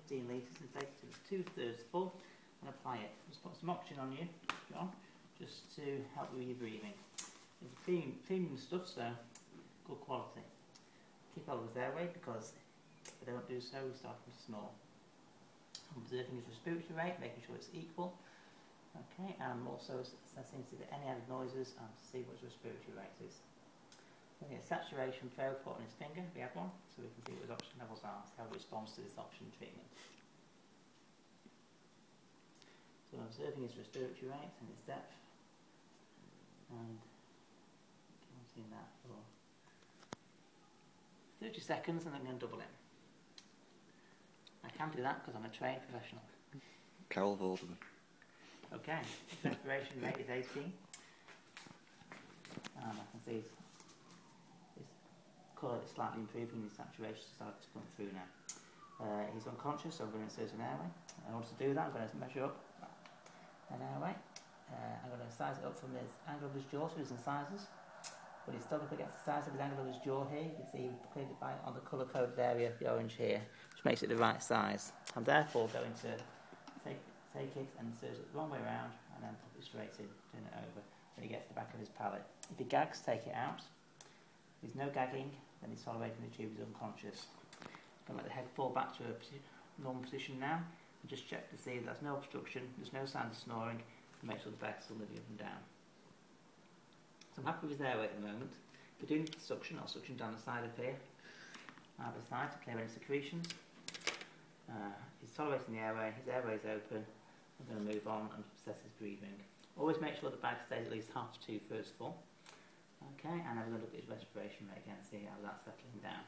15 litres and take it to 2/3 full and apply it. Just put some oxygen on you, John, just to help with your breathing. It's premium stuff, so good quality. Keep hold of his airway because if I don't do so, we start to snore. I'm observing his respiratory rate, making sure it's equal. Okay, and I'm also assessing to get any added noises and to see what his respiratory rate is. Looking at saturation flow put on his finger, if we have one, so we can see what his oxygen levels are, see how it responds to this oxygen treatment. So I'm observing his respiratory rate and his depth, and I'm seeing that for 30 seconds, and then I'm going to double it. I can do that because I'm a trained professional. Carol Vorderman. Okay, his respiration rate is 18. I can see his colour is slightly improving, his saturation starts to come through now. He's unconscious, so I'm going to insert an airway. In order to do that, I'm going to measure up an airway. I'm going to size it up from his angle of his jaw to his incisors. When his stomach gets the size of his angle of his jaw here, you can see clearly on the colour-coded area, the orange here, which makes it the right size. I'm therefore going to take it and insert it the wrong way around and then pop it straight in, turn it over, when he gets to the back of his palate. If he gags, take it out. If there's no gagging, then he's tolerating the tube, he's unconscious. I'm going to let the head fall back to a normal position now, and just check to see if there's no obstruction, there's no signs of snoring, and make sure the back's still moving up and down. So I'm happy with his airway at the moment. If we're doing suction, I'll suction down the side of here, either side to clear any secretions. He's tolerating the airway, his airway is open. I'm going to move on and assess his breathing. Always make sure the bag stays at least half to 2/3 full. Okay, and then we're going to look at his respiration rate again, see how that's settling down.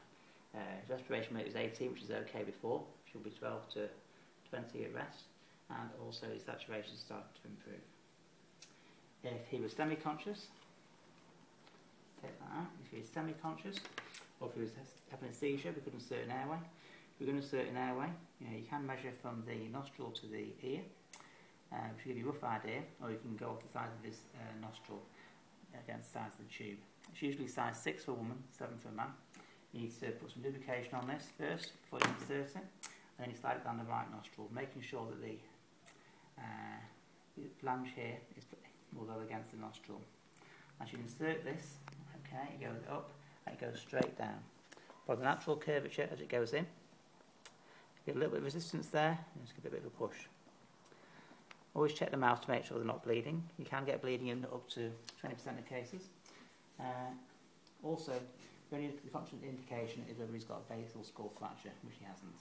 His respiration rate was 18, which is okay before. Should be 12 to 20 at rest. And also his saturation started to improve. If he was semi-conscious, take that out. If he was semi-conscious, or if he was having a seizure, we could insert an airway. If we're going to insert an airway, you can measure from the nostril to the ear, which will give you a rough idea, or you can go off the size of his nostril against the size of the tube. It's usually size 6 for a woman, 7 for a man. You need to put some lubrication on this first before you insert it, and then you slide it down the right nostril, making sure that the flange here will go against the nostril. As you insert this, okay, it goes up and it goes straight down. For the natural curvature as it goes in, get a little bit of resistance there, and just give it a bit of a push. Always check the mouth to make sure they're not bleeding. You can get bleeding in up to 20% of cases. Also, the only constant indication is whether he's got a basal skull fracture, which he hasn't.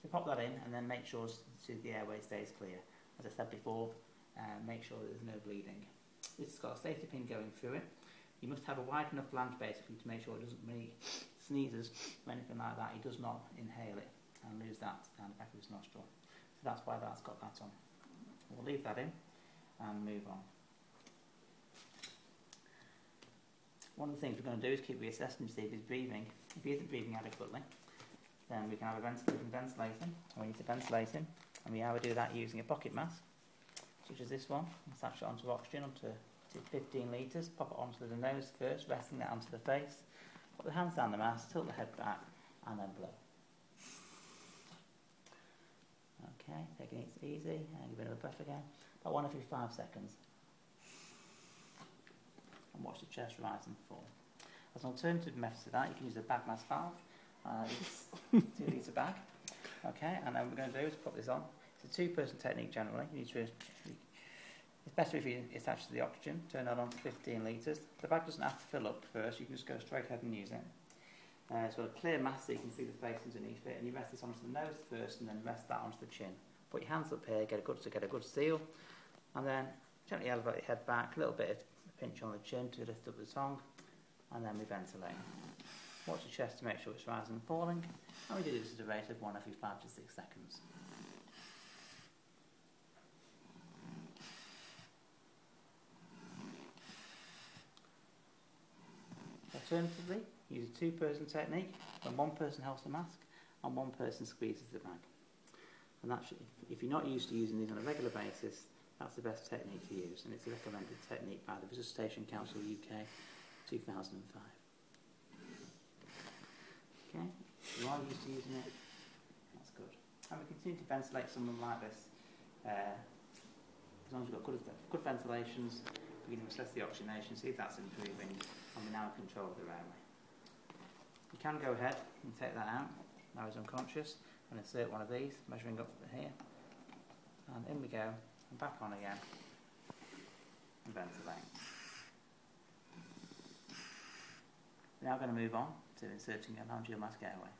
So pop that in and then make sure the airway stays clear. As I said before, make sure that there's no bleeding. This has got a safety pin going through it. You must have a wide enough flange basically to make sure it doesn't, when he sneezes or anything like that, he does not inhale it and lose that down the back of his nostril. So that's why that's got that on. We'll leave that in and move on. One of the things we're going to do is keep reassessing to see if he's breathing. If he isn't breathing adequately, then we can have a ventilate him, or we need to ventilate him, and we either do that using a pocket mask, such as this one, and satch it onto oxygen up to 15 litres, pop it onto the nose first, resting that onto the face, put the hands down the mask, tilt the head back, and then blow. Okay, taking it easy, and give it another breath again, about 1 every 5 seconds. And watch the chest rise and fall. As an alternative method to that, you can use a bag mask valve. It's 2 litre bag. Okay, and then what we're going to do is put this on. It's a 2-person technique generally. You need to, it's better if you attach to the oxygen, turn that on to 15 litres. The bag doesn't have to fill up first, you can just go straight ahead and use it. It's got a clear mask so you can see the face underneath it, and you rest this onto the nose first and then rest that onto the chin. Put your hands up here, get a good seal, and then gently elevate your head back, a little bit of a pinch on the chin to lift up the tongue, and then we ventilate. Watch the chest to make sure it's rising and falling, and we do this at a rate of 1 every 5 to 6 seconds. Alternatively, use a 2-person technique when 1 person holds the mask and 1 person squeezes the bag. And that should, if you're not used to using these on a regular basis, that's the best technique to use, and it's a recommended technique by the Resuscitation Council UK 2005. Okay, if you are used to using it, that's good. And we continue to ventilate someone like this. As long as we've got good ventilations, we can assess the oxygenation, see if that's improving, and we're now in control of the airway. You can go ahead and take that out. Now he's unconscious, and insert one of these, measuring up here. And in we go, and back on again, and ventilate. We're now going to move on to inserting an angiomatic airway.